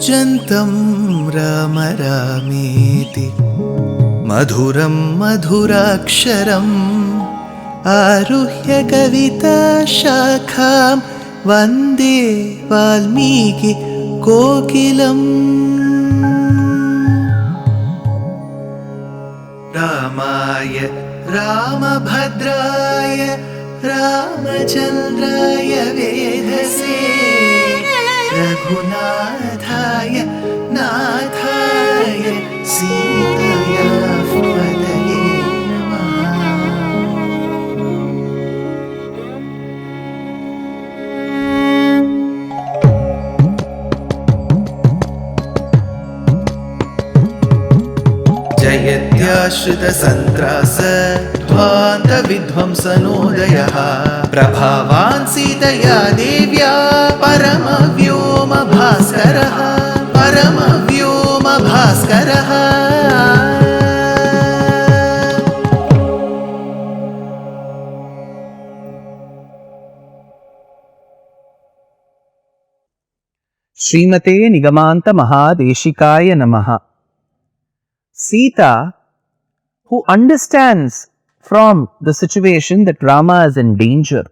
कूजन्तं राम रामेति मधुरं मधुराक्षरम् आरुह्य कविताशाखां वन्दे वाल्मीकि कोकिलम्। रामाय रामभद्राय रामचन्द्राय वेधसे रघुनाथाय नाथाय सीताया पतये नमः। जयत्याश्रितसन्त्रास ध्वान्तविध्वंसनोदयः प्रभावान् सीतया देव्या परमव्योमभास्करः परमव्योमभास्करः। श्रीमते निगमान्त महादेशिकाय नमः। Seetā, who understands from the situation that Rama is in danger,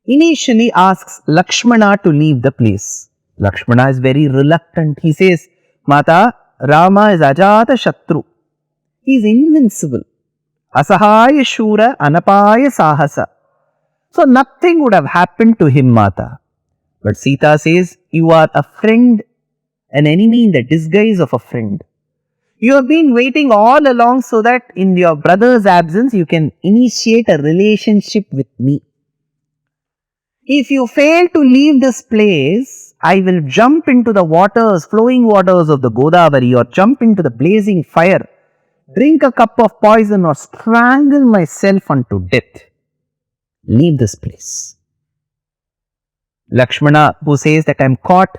initially asks Lakshmana to leave the place. Lakshmana is very reluctant. He says, Mata, Rama is Ajata Shatru. He is invincible. Asahaya Shura Anapaya Sahasa. So nothing would have happened to him, Mata. But Seetā says, you are a friend, an enemy in the disguise of a friend. You have been waiting all along so that in your brother's absence you can initiate a relationship with me. If you fail to leave this place, I will jump into the waters, flowing waters of the Godavari, or jump into the blazing fire, drink a cup of poison, or strangle myself unto death. Leave this place. Lakshmana, who says that I am caught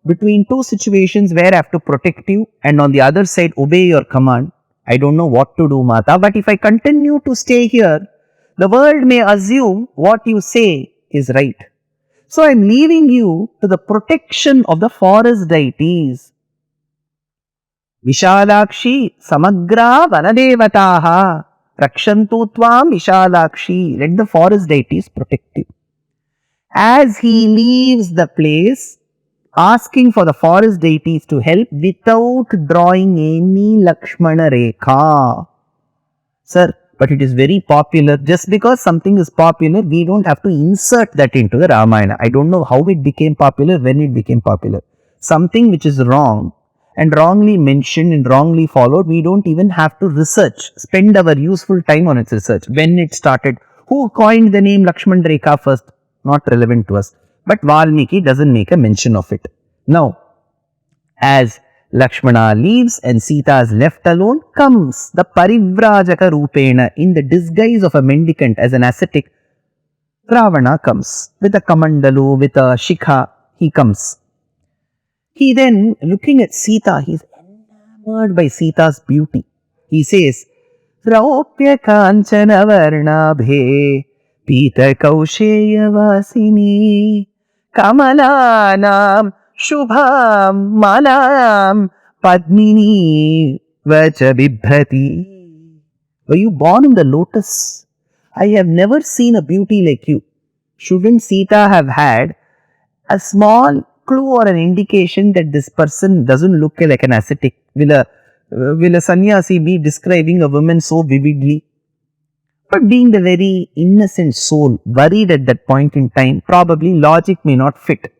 between two situations where I have to protect you and on the other side obey your command. I don't know what to do, Mata, but if I continue to stay here, the world may assume what you say is right. So I am leaving you to the protection of the forest deities. Vishalakshi samagra vanadevataha rakshantu tvam Vishalakshi. Let the forest deities protect you. As he leaves the place, asking for the forest deities to help without drawing any Lakshmana Rekha. Sir, but it is very popular. Just because something is popular, we don't have to insert that into the Ramayana. I don't know how it became popular, when it became popular. Something which is wrong and wrongly mentioned and wrongly followed, we don't even have to research, spend our useful time on its research. When it started, who coined the name Lakshmana Rekha first? Not relevant to us. But Valmiki doesn't make a mention of it. Now, as Lakshmana leaves and Seetā is left alone, comes the Parivrajaka Rupena in the disguise of a mendicant as an ascetic. Ravana comes with a kamandalu, with a shikha, he comes. He then, looking at Seetā, he is enamored by Seetā's beauty. He says, Raupya kanchana varnabhe Pita Kausheya Vasini Kamalanam Shubham Malam Padmini Vacha Bibhrati. Were you born in the lotus? I have never seen a beauty like you. Shouldn't Seetā have had a small clue or an indication that this person doesn't look like an ascetic? Will a sannyasi be describing a woman so vividly? But being the very innocent soul, worried at that point in time, probably logic may not fit.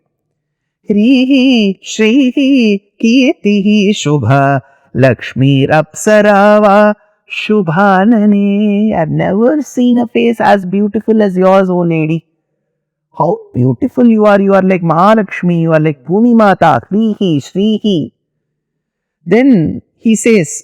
Hrihi, Shrihi, Kirtihi, Shubha, Lakshmi, Apsarava, Shubhanane. I've never seen a face as beautiful as yours, oh lady. How beautiful you are like Mahalakshmi, you are like Bhumi Mata, Hrihi, Shrihi. Then he says,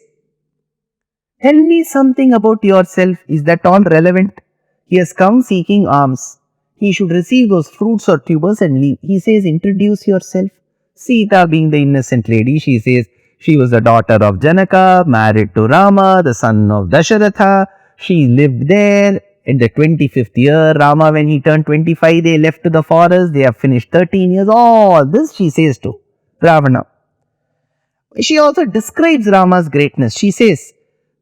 tell me something about yourself. Is that all relevant? He has come seeking alms. He should receive those fruits or tubers and leave. He says, introduce yourself. Seetā, being the innocent lady, she says she was the daughter of Janaka, married to Rama, the son of Dasharatha. She lived there. In the 25th year, Rama, when he turned 25, they left to the forest. They have finished 13 years. All this she says to Ravana. She also describes Rama's greatness. She says,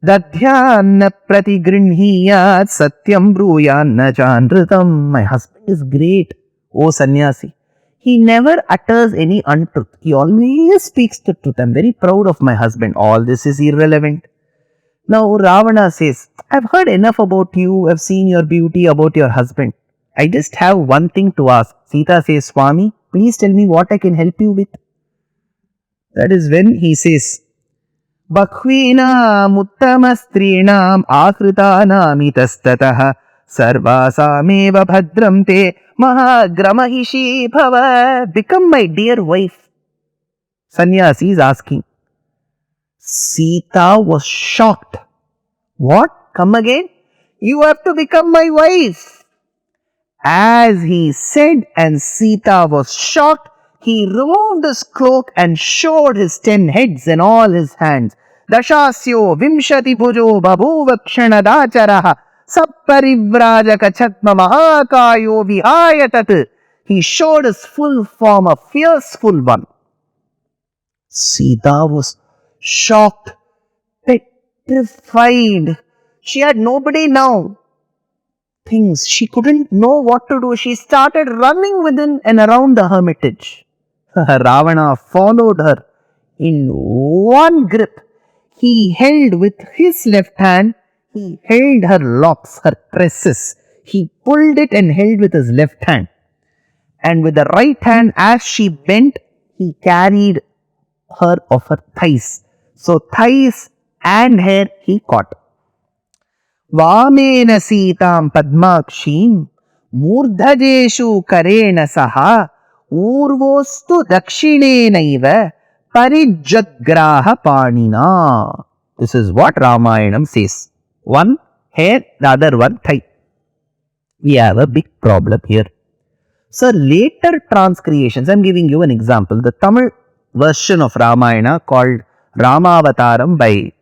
Dadhyanna pratigrinhiyat satyam bruyanna janritam. My husband is great, O sannyasi. He never utters any untruth. He always speaks the truth. I am very proud of my husband. All this is irrelevant. Now Ravana says, I've heard enough about you. I've seen your beauty, about your husband. I just have one thing to ask. Seetā says, Swami, please tell me what I can help you with. That is when he says, Bakhvīnām uttamastrīnām ākritānām itastataha sarvāsāmeva bhadram te mahagramahishi bhava. Become my dear wife. Sannyasi is asking. Seetā was shocked. What? Come again? You have to become my wife. As he said and Seetā was shocked, he removed his cloak and showed his 10 heads and all his hands. Dashasyo vimshati bhujo babhuva kshanadacharaha sapparivrajaka chatma mahakayo vihayatat. He showed his full form, a fierceful one. Seetā was shocked, petrified. She had nobody now. Things she couldn't know what to do. She started running within and around the hermitage. Ravana followed her in one grip. He held with his left hand, he held her locks, her tresses. He pulled it and held with his left hand. And with the right hand, as she bent, he carried her of her thighs. So thighs and hair he caught. Vāmena Seetāṃ padmakshīṃ mūrdhajeshu karena saha urvostu dakshinenaiva parijjagraha panina. This is what Ramayanam says. One hair, the other one thigh. We have a big problem here. So later transcreations, I am giving you an example. The Tamil version of Ramayana called Ramavataram by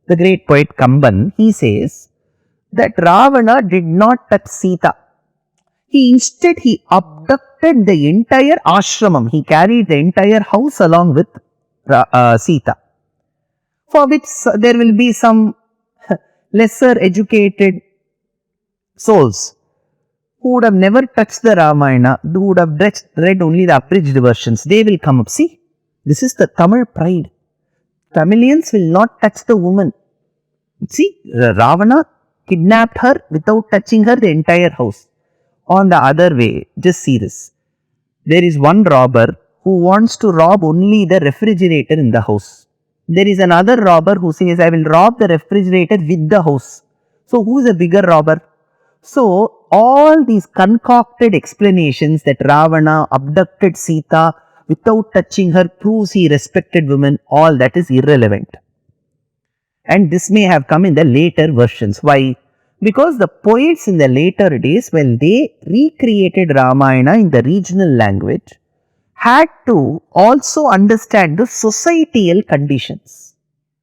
the great poet Kamban, he says that Ravana did not touch Seetā. Instead abducted the entire ashramam. He carried the entire house along with Seetā. For which there will be some lesser educated souls who would have never touched the Ramayana, who would have read only the abridged versions. They will come up. See, this is the Tamil pride. Tamilians will not touch the woman. See, Ravana kidnapped her without touching her, the entire house. On the other way, just see this. There is one robber who wants to rob only the refrigerator in the house. There is another robber who says, I will rob the refrigerator with the house. So, who is a bigger robber? So, all these concocted explanations that Ravana abducted Seetā without touching her proves he respected women, all that is irrelevant. And this may have come in the later versions. Why? Because the poets in the later days, when they recreated Ramayana in the regional language, had to also understand the societal conditions.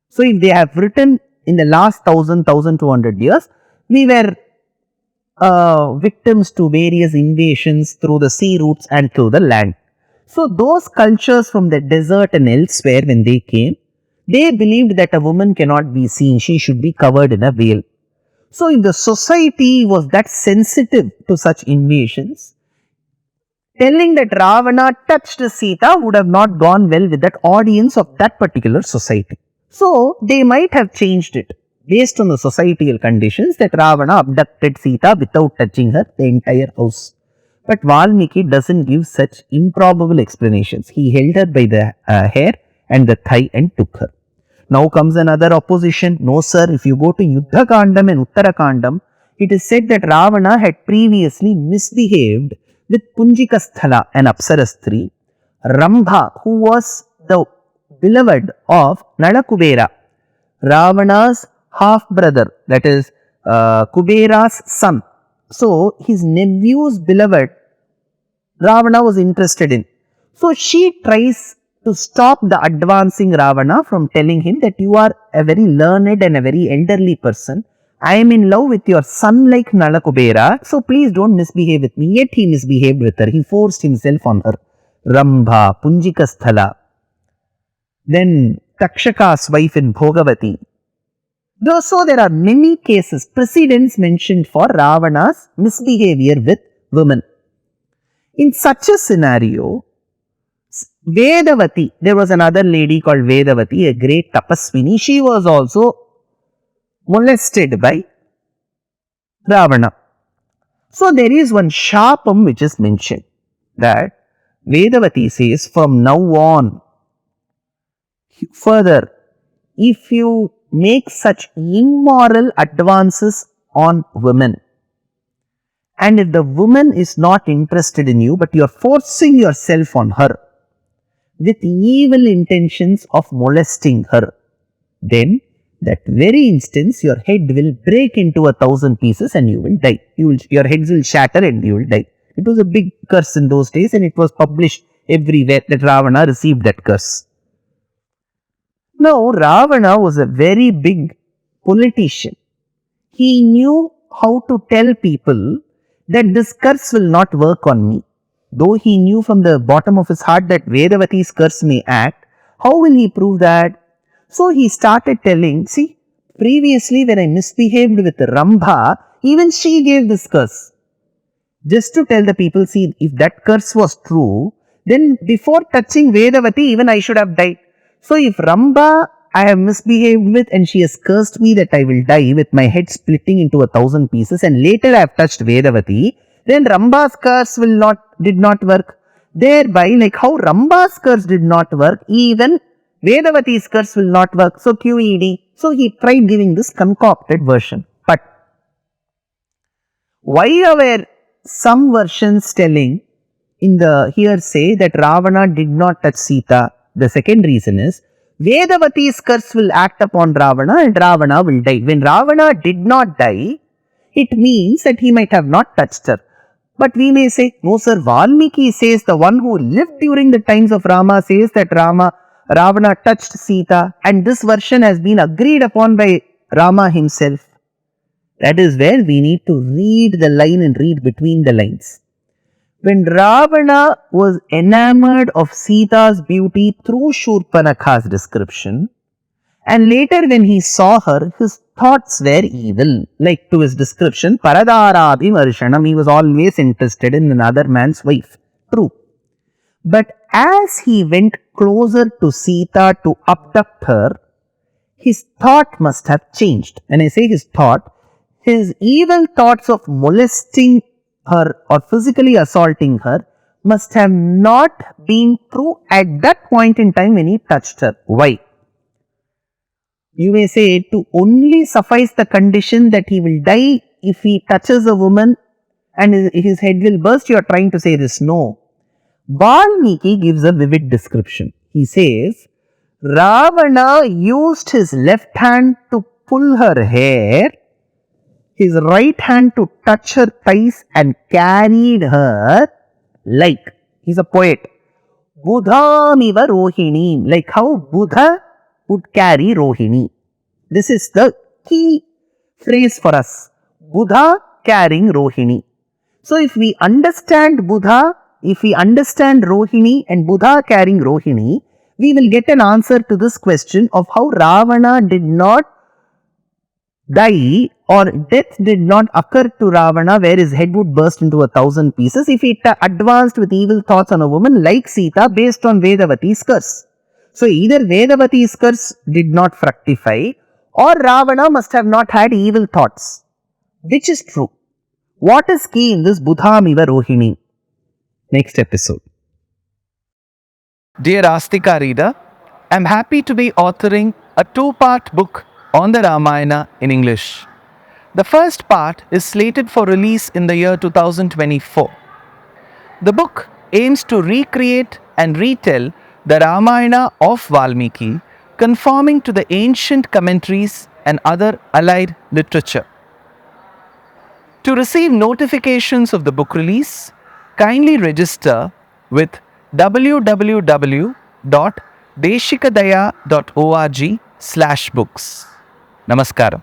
So, if they have written in the last 1200 years, we were victims to various invasions through the sea routes and through the land. So, those cultures from the desert and elsewhere, when they came, they believed that a woman cannot be seen, she should be covered in a veil. So, if the society was that sensitive to such invasions, telling that Ravana touched Seetā would have not gone well with that audience of that particular society. So, they might have changed it based on the societal conditions that Ravana abducted Seetā without touching her, the entire house. But Valmiki doesn't give such improbable explanations. He held her by the hair and the thigh and took her. Now comes another opposition. No sir, if you go to Yuddha Kandam and Uttara Kandam, it is said that Ravana had previously misbehaved with Punjikasthala, an Apsarastri, Rambha, who was the beloved of Nalakubera, Ravana's half-brother, that is Kubera's son. So, his nephew's beloved, Ravana was interested in. So, she tries to stop the advancing Ravana from telling him that you are a very learned and a very elderly person. I am in love with your son like Nalakubera, so please don't misbehave with me. Yet he misbehaved with her. He forced himself on her. Rambha, Punjikasthala. then Takshaka's wife in Bhogavati. So there are many cases, precedents mentioned for Ravana's misbehavior with women. In such a scenario, Vedavati, there was another lady called Vedavati, a great tapaswini. She was also molested by Ravana. So there is one Shapam which is mentioned, that Vedavati says, from now on, further, if you make such immoral advances on women, and if the woman is not interested in you, but you are forcing yourself on her with evil intentions of molesting her, then that very instance your head will break into 1,000 pieces and you will die. Your heads will shatter and you will die. It was a big curse in those days, and it was published everywhere that Ravana received that curse. Now, Ravana was a very big politician. He knew how to tell people that this curse will not work on me. Though he knew from the bottom of his heart that Vedavati's curse may act, how will he prove that? So he started telling, see, previously when I misbehaved with Rambha, even she gave this curse. Just to tell the people, see, if that curse was true, then before touching Vedavati, even I should have died. So if Rambha I have misbehaved with and she has cursed me that I will die with my head splitting into 1,000 pieces, and later I have touched Vedavati, then Rambha's curse did not work. Thereby, like how Rambha's curse did not work, even Vedavati's curse will not work. So QED. So he tried giving this concocted version. But why are some versions telling in the hearsay that Ravana did not touch Seetā? The second reason is Vedavati's curse will act upon Ravana and Ravana will die. When Ravana did not die, it means that he might have not touched her. But we may say, no sir, Valmiki says, the one who lived during the times of Rama says that Ravana touched Seetā, and this version has been agreed upon by Rama himself. That is where we need to read the line and read between the lines. When Ravana was enamored of Seetha's beauty through Shurpanakha's description, and later when he saw her, his thoughts were evil. Like to his description, Paradharabhimarshanam, he was always interested in another man's wife. True. But as he went closer to Seetā to abduct her, his thought must have changed. When I say his thought, his evil thoughts of molesting her or physically assaulting her must have not been true at that point in time when he touched her. Why? You may say to only suffice the condition that he will die if he touches a woman and his head will burst. You are trying to say this. No. Valmiki gives a vivid description. He says, Ravana used his left hand to pull her hair, his right hand to touch her thighs, and carried her like, he's a poet, Budhamiva Rohini, like how Buddha would carry Rohini. This is the key phrase for us. Buddha carrying Rohini. So if we understand Buddha, if we understand Rohini and Buddha carrying Rohini, we will get an answer to this question of how Ravana did not die or death did not occur to Ravana where his head would burst into 1,000 pieces if he advanced with evil thoughts on a woman like Seetā based on Vedavati's curse. So either Vedavati's curse did not fructify or Ravana must have not had evil thoughts. Which is true? What is key in this Budhamiva Rohini? Next episode. Dear Astika reader, I am happy to be authoring a 2-part book on the Ramayana in English. The first part is slated for release in the year 2024. The book aims to recreate and retell the Ramayana of Valmiki, conforming to the ancient commentaries and other allied literature. To receive notifications of the book release, kindly register with www.deshikadaya.org/books. Namaskaram.